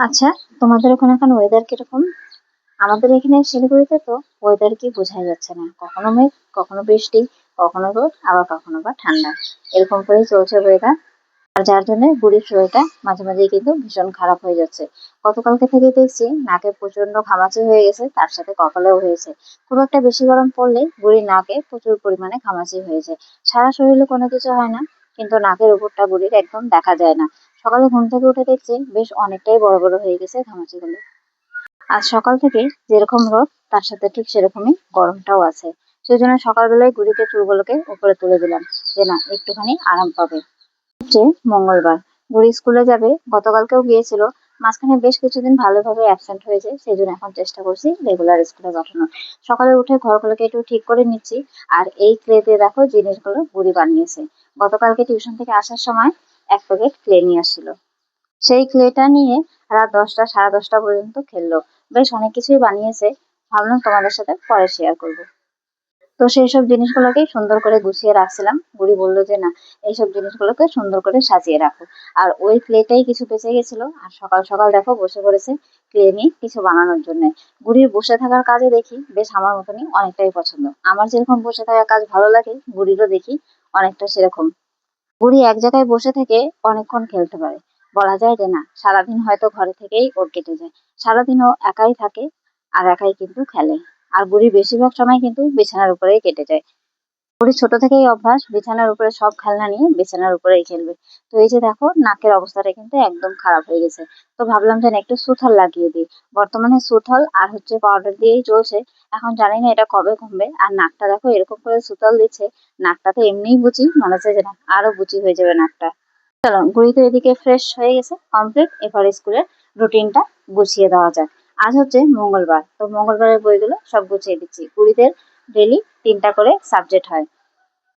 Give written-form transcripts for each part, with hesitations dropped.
আচ্ছা, তোমাদের ওখানে এখন ওয়েদার কিরকম? আমাদের এখানে শিলিগুড়িতে তো ওয়েদার কি বোঝাই যাচ্ছে না, কখনো মেঘ, কখনো বৃষ্টি, কখনো রোদ, আবার কখনো বা ঠান্ডা, এরকম করেই চলছে ওয়েদার। আর যার জন্য বুড়ির শরীরটা মাঝে মাঝে কিন্তু ভীষণ খারাপ হয়ে যাচ্ছে। গতকালকে থেকে দেখছি নাকে প্রচন্ড ঘামাচি হয়ে গেছে, তার সাথে কপালেও হয়েছে। খুব একটা বেশি গরম পড়লেই বুড়ির নাকে প্রচুর পরিমাণে ঘামাচি হয়েছে। সারা শরীরে কোনো কিছু হয় না, কিন্তু নাকের উপরটা বুড়ির একদম দেখা যায় না। সকালে ঘুম থেকে উঠে দেখছি বেশ অনেকটাই বড় বড় হয়ে গেছে ঘামাচিগুলো। আজ সকাল থেকে যেরকম রোদ, তার সাথে ঠিক সেরকমই গরমটাও আছে। সেই জন্য সকালবেলায় গুড়িতে চুলগুলোকে উপরে তুলে দিলাম, যে না একটুখানি আরাম পাবে। হচ্ছে মঙ্গলবার, বুড়ি স্কুলে যাবে, গতকালকেও গিয়েছিল। মাঝখানে বেশ কিছুদিন ভালোভাবে অ্যাবসেন্ট হয়েছে, সেই জন্য এখন চেষ্টা করছি রেগুলার স্কুলে পাঠানোর। সকালে উঠে ঘরগুলোকে একটু ঠিক করে নিচ্ছি। আর এই ক্লেতে দেখো জিনিসগুলো বুড়ি বানিয়েছে। গতকালকে টিউশন থেকে আসার সময় এক প্যাকেট ক্লে নিয়ে আসছিল। সেই ক্লেটা নিয়ে রাত 10টা সাড়ে 10টা পর্যন্ত খেললো। বেশ অনেক কিছুই বানিয়েছে, ভাবলাম তোমাদের সাথে পরে শেয়ার করবো। তো সেই সব জিনিসগুলোকেই সুন্দর করে গুছিয়ে রাখছিলাম। বুড়ি বললো যে না, এইসব জিনিসগুলোকে সুন্দর করে সাজিয়ে রাখো। আর ওই ক্লেটাই কিছু বেঁচে গেছিল, আর সকাল সকাল দেখো বসে পড়েছে ক্লে নিয়ে কিছু বানানোর জন্য। বুড়ির বসে থাকার কাজে দেখি বেশ আমার মতনই অনেকটাই পছন্দ। আমার যেরকম বসে থাকার কাজ ভালো লাগে, বুড়িরও দেখি অনেকটা সেরকম। বুড়ি এক জায়গায় বসে থেকে অনেকক্ষণ খেলতে পারে। বলা যায় যে না, সারাদিন হয়তো ঘরে থেকেই ওর কেটে যায়। সারাদিন ও একাই থাকে, আর একাই কিন্তু খেলে। আর বুড়ির বেশিরভাগ সময় কিন্তু বিছানার উপরেই কেটে যায়। বুড়ির ছোট থেকেই অভ্যাস বিছানার উপরে সব খেলনা নিয়ে বিছানার উপরেই খেলবে। তো এই যে দেখো নাকের অবস্থাটা কিন্তু একদম খারাপ হয়ে গেছে। তো ভাবলাম যে না, একটু সুথল লাগিয়ে দিই। বর্তমানে সুথল আর হচ্ছে পাউডার দিয়েই চলছে। এখন জানি না এটা কবে কমবে। আর নাকটা দেখো এরকম করে সুতল দিচ্ছে। নাকটা তো এমনিই বুচি, মনে হচ্ছে যে না আরো বুচি হয়ে যাবে নাকটা। চলো, ঘুড়ি তো এদিকে ফ্রেশ হয়ে গেছে কমপ্লিট, এবার স্কুলের রুটিনটা গুছিয়ে দেওয়া যাক। আজ হচ্ছে মঙ্গলবার, তো মঙ্গলবারের বইগুলো সব গুছিয়ে দিচ্ছি। কুড়িদের ডেলি 3টা করে সাবজেক্ট হয়।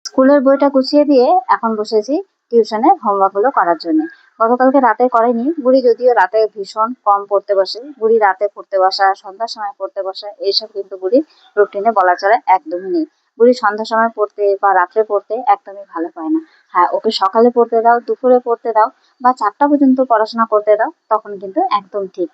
স্কুলের বইটা গুছিয়ে দিয়ে এখন বসেছি টিউশনের হোমওয়ার্ক গুলো করার জন্য। গতকালকে রাতে করেনি বুড়ি, যদিও রাতে ভীষণ কম পড়তে বসে। বুড়ি রাতে পড়তে বসা, সন্ধ্যার সময় পড়তে বসা, এইসব কিন্তু বুড়ির রুটিনে বলা চলে একদমই নেই। বুড়ি সন্ধ্যার সময় পড়তে বা রাত্রে পড়তে একদমই ভালো পায় না। হ্যাঁ, ওকে সকালে পড়তে দাও, দুপুরে পড়তে দাও, বা 4টা পর্যন্ত পড়াশোনা করতে দাও, তখন কিন্তু একদম ঠিক।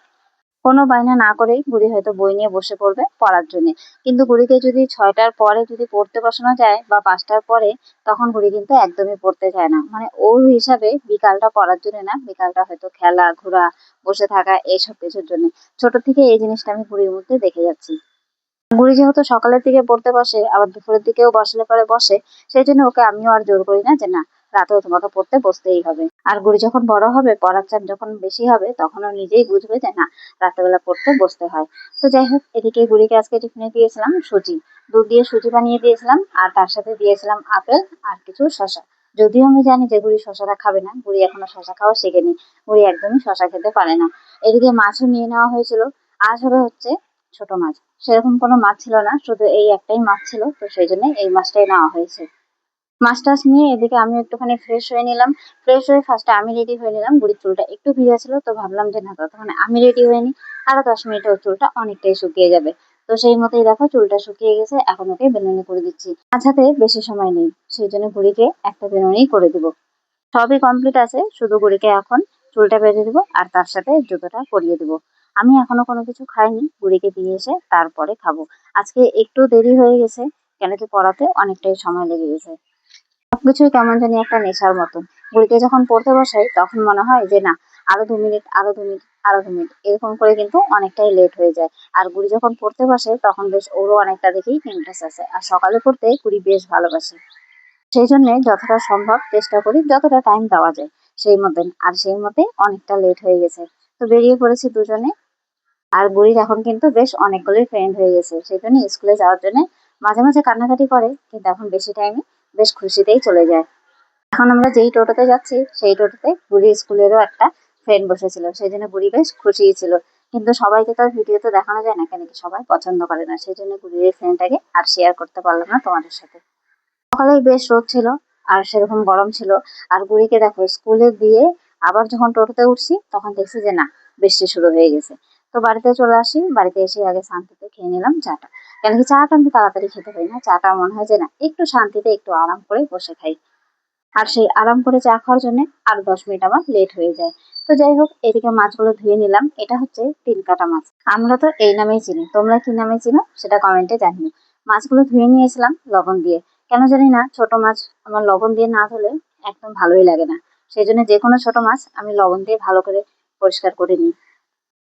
কোনো বায়না না করেই বুড়ি হয়তো বই নিয়ে বসে পড়বে পড়ার জন্য। কিন্তু বুড়িকে যদি 6টার পরে যদি পড়তে বসানো যায় বা 5টার পরে, তখন বুড়ি কিন্তু একদমই পড়তে চায় না। মানে ওর হিসাবে বিকালটা পড়ার জন্য না, বিকালটা হয়তো খেলা ঘোরা, বসে থাকা, এইসব কিছুর জন্য। ছোট থেকে এই জিনিসটা আমি বুড়ির মধ্যে দেখে যাচ্ছি। বুড়ি যেহেতু সকালের দিকে পড়তে বসে, আবার দুপুরের দিকেও বসলে পরে বসে, সেই জন্য ওকে আমিও আর জোর করি না যে না, রাতেও তোমাকে পড়তে বসতেই হবে। আর বুড়ি যখন বড় হবে, পড়ার চাপ যখন বেশি হবে, তখন ও নিজেই বুঝবে যে না, রাত্রেবেলা পড়তে বসতে হয়। তো যাই হোক, এদিকে বুড়িকে আজকে টিফিনে দিয়েছিলাম সুজি। দুধ দিয়ে সুজি বানিয়ে দিয়েছিলাম, আর তার সাথে দিয়েছিলাম আপেল আর কিছু শশা। যদিও আমি জানি যে বুড়ি শশাটা খাবে না, বুড়ি এখনো শশা খাওয়া শেখেনি। বুড়ি একদমই শশা খেতে পারে না। এদিকে মাছও নিয়ে নেওয়া হয়েছিল। আজ হবে হচ্ছে ছোট মাছ। সেরকম কোনো মাছ ছিল না, শুধু এই একটাই মাছ ছিল, তো সেই জন্য এই মাছটাই নেওয়া হয়েছে। মাছ টাছ নিয়ে এদিকে আমি একটুখানি ফ্রেশ হয়ে নিলাম। ফ্রেশ হয়ে ফার্স্টে আমি রেডি হয়ে নিলাম। বুড়ির চুলটা একটু ভিজা ছিল, তো ভাবলাম যে না, ততক্ষণে আমি রেডি হয়ে নিই। আরো 10 মিনিটে ওর চুলটা অনেকটাই শুকিয়ে যাবে। তো সেই মতোই দেখো চুলটা শুকিয়ে গেছে, এখন ওকে বেনুনি করে দিচ্ছি। আজ হাতে বেশি সময় নেই, সেই জন্য বুড়িকে একটা বেনুনি করে দিব। সবই কমপ্লিট আছে, শুধু বুড়িকে এখন চুলটা বেঁধে দিব আর তার সাথে জুতোটা পরিয়ে দিব। আমি এখনো কোনো কিছু খাইনি, বুড়িকে দিয়ে এসে তারপরে খাবো। আজকে একটু দেরি হয়ে গেছে, কেন কি পড়াতে অনেকটাই সময় লেগে গেছে। সবকিছুই কেমন জানি একটা নেশার মতো। বুড়িকে যখন পড়তে বসাই, তখন মনে হয় যে না, আরো 2 মিনিট, আরো 2 মিনিট, আরো 2 মিনিট, এরকম করে কিন্তু অনেকটাই লেট হয়ে যায়। আর বুড়ি যখন পড়তে বসে, তখন বেশ ওরও অনেকটা দেখেই ইন্টারেস্ট আছে। আর সকালে পড়তে বুড়ি বেশ ভালোবাসে। সেই জন্য যতটা সম্ভব চেষ্টা করি যতটা টাইম দেওয়া যায় সেই মতন। আর সেই মতে অনেকটা লেট হয়ে গেছে। তো বেরিয়ে পড়েছি দুজনে। আর বুড়ির এখন কিন্তু বেশ অনেকগুলোই ফ্রেন্ড হয়ে গেছে, সেই জন্য স্কুলে যাওয়ার জন্য মাঝে মাঝে কান্নাকাটি করে, কিন্তু এখন বেশি টাইমে বেশ খুশিতেই চলে যায়। এখন আমরা যেই টোটোতে যাচ্ছি, সেই টোটোতে বুড়ির স্কুলেরও একটা ফ্রেন্ড বসেছিল, সেই জন্য বুড়ি বেশ খুশিই ছিল। কিন্তু সবাইকে তো আর ভিডিওতে দেখানো যায় না, কেন কি সবাই পছন্দ করে না, সেই জন্য বুড়ির এই ফ্রেন্ডটাকে আর শেয়ার করতে পারলাম না তোমাদের সাথে। সকালেই বেশ রোদ ছিল, আর সেরকম গরম ছিল। আর বুড়িকে দেখো স্কুলে দিয়ে আবার যখন টোটোতে উঠছি, তখন দেখছি যে না, বৃষ্টি শুরু হয়ে গেছে। তো বাড়িতে চলে আসি, বাড়িতে এসে আগে শান্তিতে খেয়ে নিলাম চাটা। কেন কি চাটা আমি তাড়াতাড়ি খেতে পারি না, চাটা মনে হয় যে না, একটু শান্তিতে একটু আরাম করে বসে খাই। আর সেই আরাম করে চা খাওয়ার জন্য আরো 10 মিনিট আমার লেট হয়ে যায়। তো যাই হোক, এদিকে মাছগুলো ধুয়ে নিলাম। এটা হচ্ছে তিল কাটা মাছ, আমরা তো এই নামেই চিনি, তোমরা কি নামে চিনো সেটা কমেন্টে জানিও। মাছগুলো ধুয়ে নিয়েছিলাম লবণ দিয়ে। কেন জানি না ছোট মাছ আমার লবণ দিয়ে না ধুলে একদম ভালোই লাগে না, সেই জন্য যে কোনো ছোট মাছ আমি লবণ দিয়ে ভালো করে পরিষ্কার করে নিই।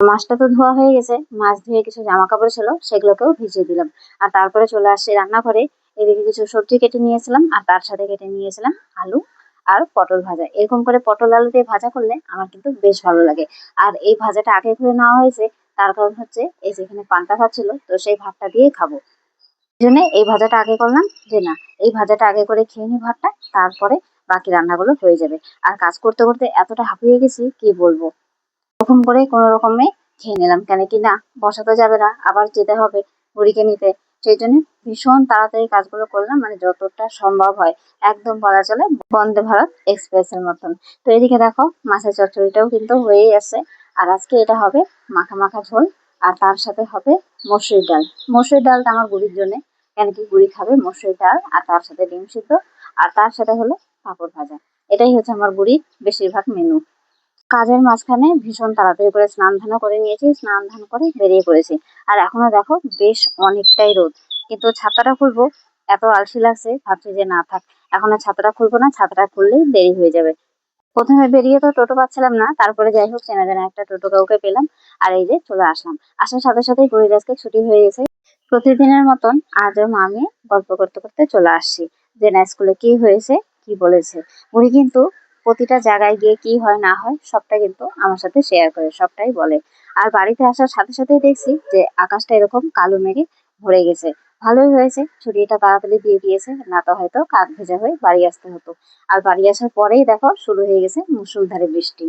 মাছটা তো ধোয়া হয়ে গেছে, মাছ ধুয়ে কিছু জামা কাপড় ছিল সেগুলোকেও ভিজিয়ে দিলাম। আর তারপরে চলে আসছি রান্নাঘরে। এদিকে কিছু সবজি কেটে নিয়েছিলাম আর তার সাথে কেটে নিয়েছিলাম আলু আর পটল ভাজা। এরকম করে পটল আলু দিয়ে ভাজা করলে আমার কিন্তু বেশ ভালো লাগে। আর এই ভাজাটা আগে করে নেওয়া হয়েছে, তার কারণ হচ্ছে এই যেখানে পান্তা ভাত ছিল তো সেই ভাতটা দিয়ে খাবো, এই জন্য এই ভাজাটা আগে করলাম, যে না এই ভাজাটা আগে করে খেয়ে নি ভাতটা, তারপরে বাকি রান্নাগুলো হয়ে যাবে। আর কাজ করতে করতে এতটা হাঁপিয়ে গেছি কি বলবো। ওরকম করে কোনো রকমে খেয়ে নিলাম, কেন কি না বসাতে যাবে না, আবার যেতে হবে বুড়িকে নিতে। সেই জন্য ভীষণ তাড়াতাড়ি কাজগুলো করলাম, মানে যতটা সম্ভব হয়, একদম বলা চলে বন্দে ভারত এক্সপ্রেসের মতন। তো এদিকে দেখো মাছের চচ্চড়িটাও কিন্তু হয়েই আছে। আর আজকে এটা হবে মাখা মাখা ঝোল, আর তার সাথে হবে মসুরির ডাল। মসুরির ডালটা আমার বুড়ির জন্য, কেন কি বুড়ি খাবে মসুরির ডাল আর তার সাথে ডিম সিদ্ধ, আর তার সাথে হলো পাঁপড় ভাজা। এটাই হচ্ছে আমার বুড়ির বেশিরভাগ মেনু। কাজের মাঝখানে ভীষণ তাড়াতাড়ি করে স্নান ধানও করে নিয়েছি, স্নান ধান করে বেরিয়ে পড়েছি। আর এখনো দেখো বেশ অনেকটাই রোদ, কিন্তু ছাতাটা খুলবো এত আলসি লাগছে, ভাবছি যে না থাক, এখন আর ছাতাটা খুলবো না, ছাতাটা খুললেই দেরি হয়ে যাবে। প্রথমে বেরিয়ে তো টোটো পাচ্ছিলাম না, তারপরে যাই হোক চেনা জানা একটা টোটো কাউকে পেলাম, আর এই যে চলে আসলাম। আসার সাথে সাথেই ঘুড়ির আজকে ছুটি হয়ে গেছে। প্রতিদিনের মতন আজও মা আমি গল্প করতে করতে চলে আসছি, যে না স্কুলে কি হয়েছে কি বলেছে। উনি কিন্তু প্রতিটা জায়গায় গিয়ে কি হয় না হয় সবটা কিন্তু আমার সাথে শেয়ার করে, সবটাই বলে। আর বাড়িতে আসার সাথে সাথেই দেখছি যে আকাশটা এরকম কালো মেঘে ভরে গেছে। ভালোই হয়েছে ছুটিটা তাড়াতাড়ি দিয়ে দিয়েছে, না তো হয়তো কাক ভেজা হয়ে বাড়ি আসতে হতো। আর বাড়ি আসার পরেই দেখো শুরু হয়ে গেছে মুষলধারে বৃষ্টি।